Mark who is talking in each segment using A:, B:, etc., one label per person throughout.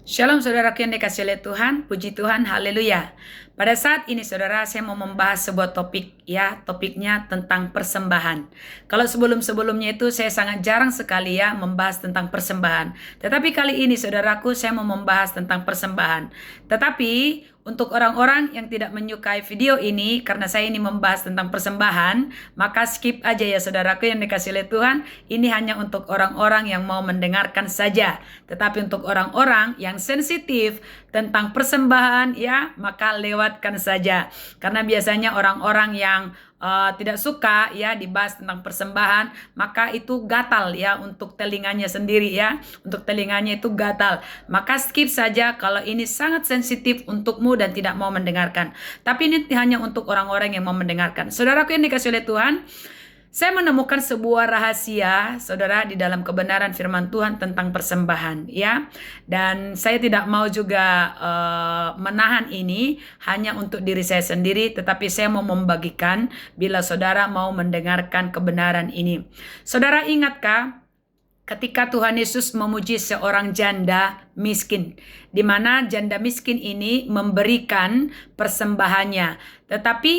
A: Shalom saudaraku yang dikasihi oleh Tuhan, puji Tuhan, haleluya. Pada saat ini saudara, saya mau membahas sebuah topik ya, topiknya tentang persembahan. Kalau sebelum-sebelumnya itu saya sangat jarang sekali ya membahas tentang persembahan. Tetapi kali ini saudaraku saya mau membahas tentang persembahan. Tetapi untuk orang-orang yang tidak menyukai video ini karena saya ini membahas tentang persembahan, maka skip aja ya saudaraku yang dikasihi oleh Tuhan. Ini hanya untuk orang-orang yang mau mendengarkan saja. Tetapi untuk orang-orang yang sensitif tentang persembahan ya, maka lewatkan saja. Karena biasanya orang-orang yang tidak suka ya dibahas tentang persembahan, maka itu gatal ya untuk telinganya sendiri ya. Untuk telinganya itu gatal. Maka skip saja kalau ini sangat sensitif untukmu dan tidak mau mendengarkan. Tapi ini hanya untuk orang-orang yang mau mendengarkan. Saudaraku yang dikasihi oleh Tuhan, saya menemukan sebuah rahasia, saudara, di dalam kebenaran firman Tuhan tentang persembahan, ya. Dan saya tidak mau juga menahan ini hanya untuk diri saya sendiri, tetapi saya mau membagikan bila saudara mau mendengarkan kebenaran ini. Saudara ingatkah ketika Tuhan Yesus memuji seorang janda miskin, di mana janda miskin ini memberikan persembahannya, tetapi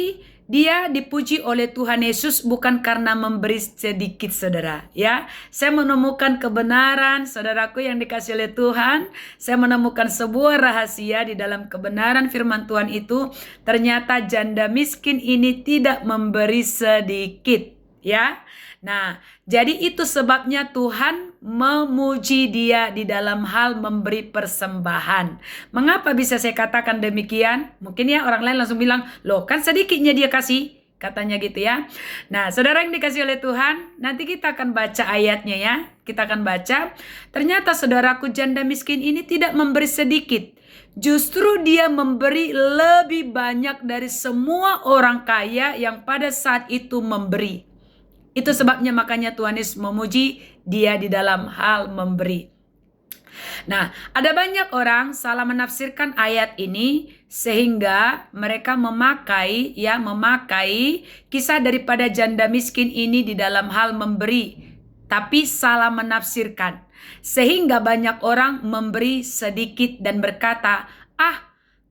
A: dia dipuji oleh Tuhan Yesus bukan karena memberi sedikit, saudara. Ya, saya menemukan kebenaran, saudaraku yang dikasihi oleh Tuhan. Saya menemukan sebuah rahasia di dalam kebenaran firman Tuhan itu. Ternyata janda miskin ini tidak memberi sedikit, ya. Nah, jadi itu sebabnya Tuhan memuji dia di dalam hal memberi persembahan. Mengapa bisa saya katakan demikian? Mungkin ya orang lain langsung bilang, loh kan sedikitnya dia kasih, katanya gitu ya. Nah, saudara yang dikasihi oleh Tuhan, nanti kita akan baca ayatnya ya. Kita akan baca, ternyata saudaraku janda miskin ini tidak memberi sedikit. Justru dia memberi lebih banyak dari semua orang kaya yang pada saat itu memberi. Itu sebabnya makanya Tuhan Yesus memuji dia di dalam hal memberi. Nah, ada banyak orang salah menafsirkan ayat ini sehingga mereka memakai kisah daripada janda miskin ini di dalam hal memberi, tapi salah menafsirkan. Sehingga banyak orang memberi sedikit dan berkata,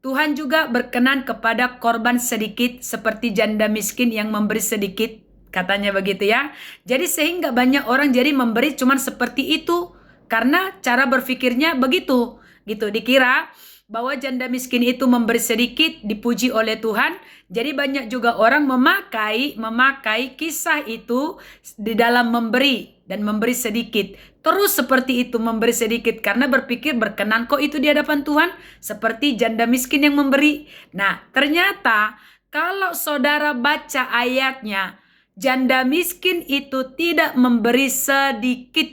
A: Tuhan juga berkenan kepada korban sedikit seperti janda miskin yang memberi sedikit. Katanya begitu ya. Jadi sehingga banyak orang jadi memberi cuman seperti itu. Karena cara berpikirnya begitu. Gitu, dikira bahwa janda miskin itu memberi sedikit dipuji oleh Tuhan. Jadi banyak juga orang memakai kisah itu di dalam memberi dan memberi sedikit. Terus seperti itu memberi sedikit karena berpikir berkenan kok itu di hadapan Tuhan. Seperti janda miskin yang memberi. Nah, ternyata kalau saudara baca ayatnya, janda miskin itu tidak memberi sedikit.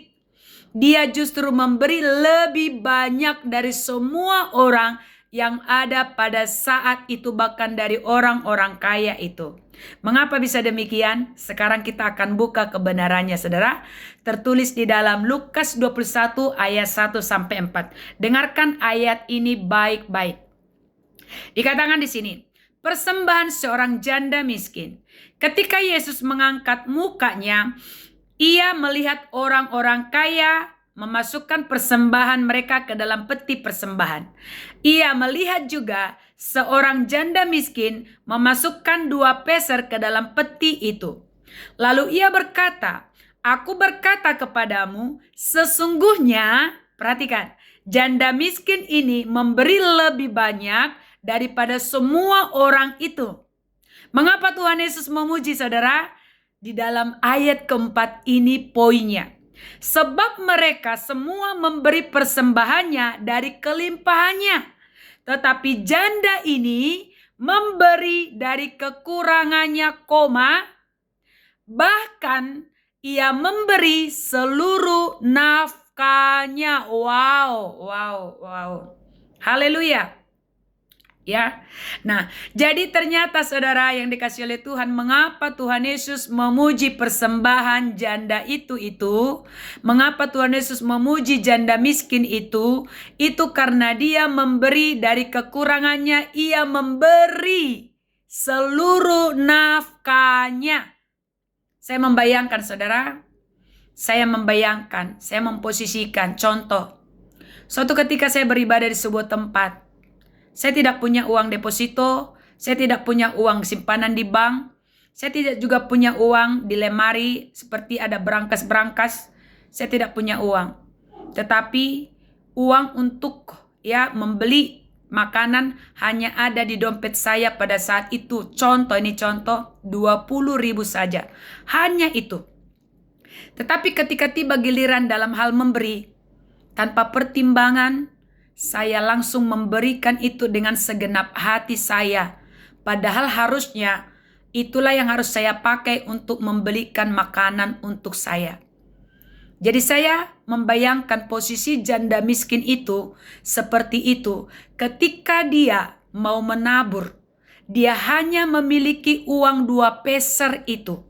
A: Dia justru memberi lebih banyak dari semua orang yang ada pada saat itu, bahkan dari orang-orang kaya itu. Mengapa bisa demikian? Sekarang kita akan buka kebenarannya, saudara. Tertulis di dalam Lukas 21 ayat 1 sampai 4. Dengarkan ayat ini baik-baik. Dikatakan di sini, persembahan seorang janda miskin. Ketika Yesus mengangkat mukanya, ia melihat orang-orang kaya memasukkan persembahan mereka ke dalam peti persembahan. Ia melihat juga seorang janda miskin memasukkan 2 peser ke dalam peti itu. Lalu ia berkata, aku berkata kepadamu, sesungguhnya, perhatikan, janda miskin ini memberi lebih banyak daripada semua orang itu. Mengapa Tuhan Yesus memuji, saudara? Di dalam ayat keempat ini poinnya. Sebab mereka semua memberi persembahannya dari kelimpahannya. Tetapi janda ini memberi dari kekurangannya, bahkan ia memberi seluruh nafkahnya. Wow. Haleluya. Ya. Nah, jadi ternyata saudara yang dikasihi oleh Tuhan, mengapa Tuhan Yesus memuji persembahan janda itu? Mengapa Tuhan Yesus memuji janda miskin itu? Itu karena dia memberi dari kekurangannya, ia memberi seluruh nafkahnya. Saya membayangkan, saudara, saya memposisikan contoh. Suatu ketika saya beribadah di sebuah tempat. Saya tidak punya uang deposito, saya tidak punya uang simpanan di bank, saya tidak juga punya uang di lemari seperti ada berangkas-berangkas. Saya tidak punya uang. Tetapi uang untuk membeli makanan hanya ada di dompet saya pada saat itu. Contoh 20.000 saja. Hanya itu. Tetapi ketika tiba giliran dalam hal memberi, tanpa pertimbangan, saya langsung memberikan itu dengan segenap hati saya. Padahal harusnya itulah yang harus saya pakai untuk membelikan makanan untuk saya. Jadi saya membayangkan posisi janda miskin itu seperti itu. Ketika dia mau menabur, dia hanya memiliki uang 2 peser itu.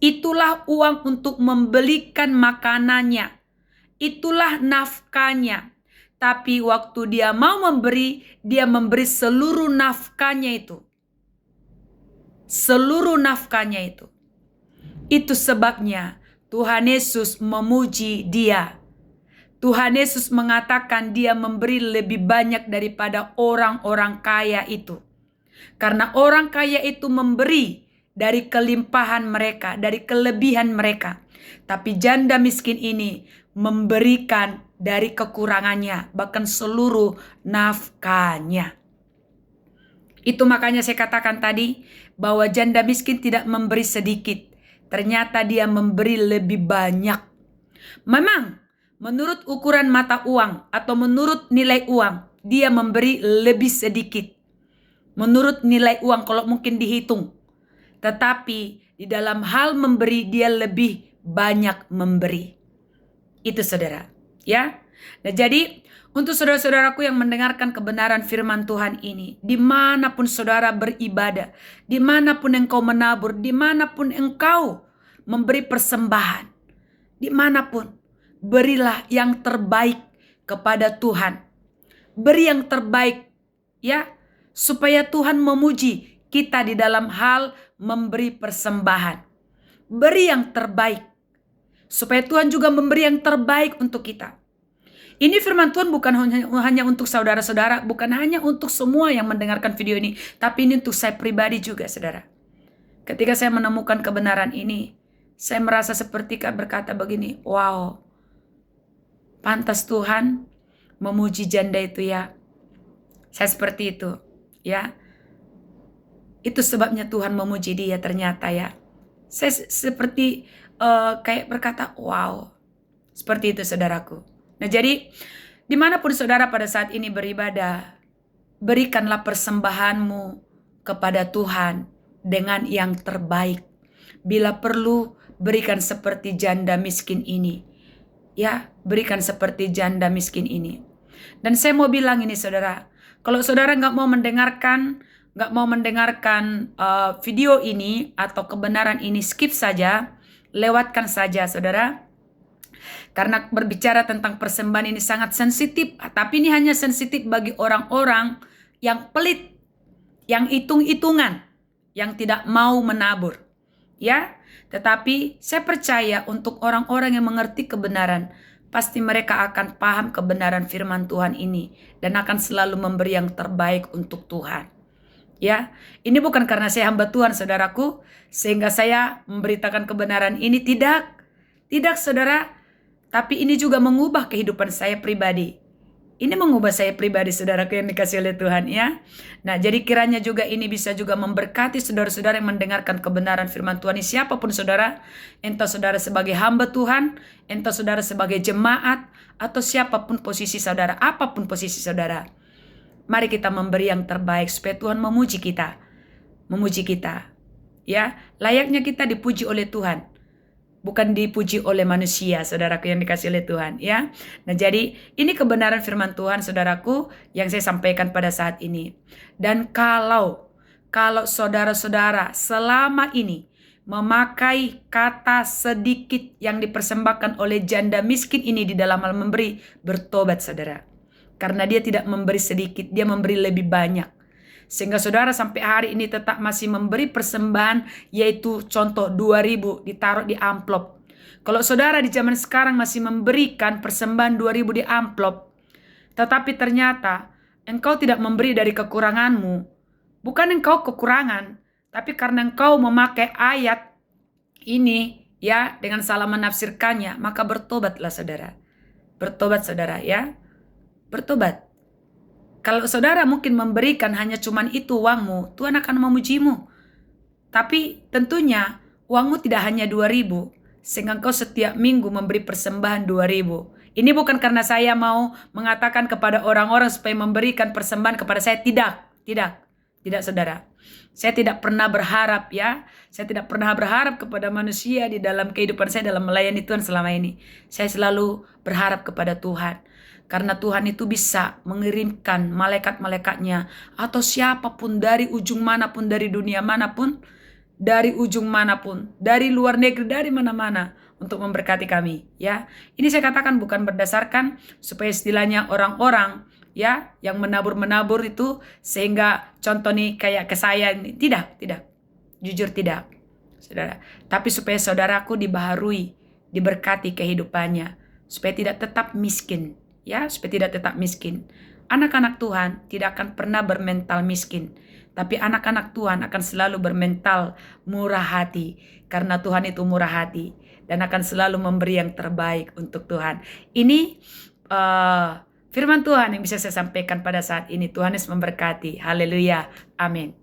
A: Itulah uang untuk membelikan makanannya. Itulah nafkahnya. Tapi waktu dia mau memberi, dia memberi seluruh nafkahnya itu. Seluruh nafkahnya itu. Itu sebabnya Tuhan Yesus memuji dia. Tuhan Yesus mengatakan dia memberi lebih banyak daripada orang-orang kaya itu. Karena orang kaya itu memberi dari kelimpahan mereka, dari kelebihan mereka. Tapi janda miskin ini memberikan dari kekurangannya, bahkan seluruh nafkahnya. Itu makanya saya katakan tadi bahwa janda miskin tidak memberi sedikit. Ternyata dia memberi lebih banyak. Memang menurut ukuran mata uang atau menurut nilai uang, dia memberi lebih sedikit. Menurut nilai uang kalau mungkin dihitung. Tetapi di dalam hal memberi dia lebih banyak memberi. Itu saudara. Ya. Nah jadi untuk saudara-saudaraku yang mendengarkan kebenaran firman Tuhan ini. Dimanapun saudara beribadah. Dimanapun engkau menabur. Dimanapun engkau memberi persembahan. Dimanapun. Berilah yang terbaik kepada Tuhan. Beri yang terbaik. Ya. Supaya Tuhan memuji kita di dalam hal memberi persembahan. Beri yang terbaik. Supaya Tuhan juga memberi yang terbaik untuk kita. Ini firman Tuhan bukan hanya untuk saudara-saudara, bukan hanya untuk semua yang mendengarkan video ini, tapi ini untuk saya pribadi juga, saudara. Ketika saya menemukan kebenaran ini, saya merasa seperti berkata begini, wow, pantas Tuhan memuji janda itu ya. Saya seperti itu, ya. Itu sebabnya Tuhan memuji dia ternyata ya. Saya seperti kayak berkata, wow, seperti itu saudaraku. Nah jadi, dimanapun saudara pada saat ini beribadah, berikanlah persembahanmu kepada Tuhan dengan yang terbaik. Bila perlu, berikan seperti janda miskin ini. Ya, berikan seperti janda miskin ini. Dan saya mau bilang ini saudara, kalau saudara nggak mau mendengarkan video ini atau kebenaran ini, skip saja, lewatkan saja saudara. Karena berbicara tentang persembahan ini sangat sensitif. Tapi ini hanya sensitif bagi orang-orang yang pelit, yang hitung-hitungan, yang tidak mau menabur. Ya, tetapi saya percaya untuk orang-orang yang mengerti kebenaran, pasti mereka akan paham kebenaran firman Tuhan ini dan akan selalu memberi yang terbaik untuk Tuhan. Ya, ini bukan karena saya hamba Tuhan saudaraku, sehingga saya memberitakan kebenaran ini, tidak saudara, tapi ini juga mengubah kehidupan saya pribadi. Ini mengubah saya pribadi saudaraku yang dikasih oleh Tuhan ya. Nah jadi kiranya juga ini bisa juga memberkati saudara-saudara yang mendengarkan kebenaran firman Tuhan ini. Siapapun saudara, entah saudara sebagai hamba Tuhan, entah saudara sebagai jemaat, atau siapapun posisi saudara, apapun posisi saudara. Mari kita memberi yang terbaik supaya Tuhan memuji kita. Memuji kita. Ya, layaknya kita dipuji oleh Tuhan. Bukan dipuji oleh manusia, saudaraku yang dikasih oleh Tuhan, ya. Nah, jadi ini kebenaran firman Tuhan, saudaraku, yang saya sampaikan pada saat ini. Dan kalau saudara-saudara selama ini memakai kata sedikit yang dipersembahkan oleh janda miskin ini di dalam hal memberi, bertobat saudara. Karena dia tidak memberi sedikit, dia memberi lebih banyak. Sehingga saudara sampai hari ini tetap masih memberi persembahan, yaitu contoh 2.000 ditaruh di amplop. Kalau saudara di zaman sekarang masih memberikan persembahan 2.000 di amplop, tetapi ternyata engkau tidak memberi dari kekuranganmu. Bukan engkau kekurangan, tapi karena engkau memakai ayat ini ya dengan salah menafsirkannya, maka bertobatlah saudara. Bertobat saudara ya. Bertobat. Kalau saudara mungkin memberikan hanya cuman itu uangmu, Tuhan akan memujimu. Tapi tentunya uangmu tidak hanya 2.000, sehingga engkau setiap minggu memberi persembahan 2.000. Ini bukan karena saya mau mengatakan kepada orang-orang supaya memberikan persembahan kepada saya. Tidak saudara. Saya tidak pernah berharap ya. Saya tidak pernah berharap kepada manusia di dalam kehidupan saya dalam melayani Tuhan selama ini. Saya selalu berharap kepada Tuhan. Karena Tuhan itu bisa mengirimkan malaikat-malaikatnya atau siapapun dari ujung manapun, dari dunia manapun, dari ujung manapun, dari luar negeri, dari mana-mana untuk memberkati kami ya. Ini saya katakan bukan berdasarkan supaya istilahnya orang-orang ya yang menabur itu sehingga contoh nih kayak ke saya ini. Tidak. Jujur tidak. Saudara, tapi supaya saudaraku dibaharui, diberkati kehidupannya, supaya tidak tetap miskin. Ya, supaya tidak tetap miskin. Anak-anak Tuhan tidak akan pernah bermental miskin. Tapi anak-anak Tuhan akan selalu bermental murah hati. Karena Tuhan itu murah hati. Dan akan selalu memberi yang terbaik untuk Tuhan. Ini firman Tuhan yang bisa saya sampaikan pada saat ini. Tuhan Yesus memberkati. Haleluya. Amin.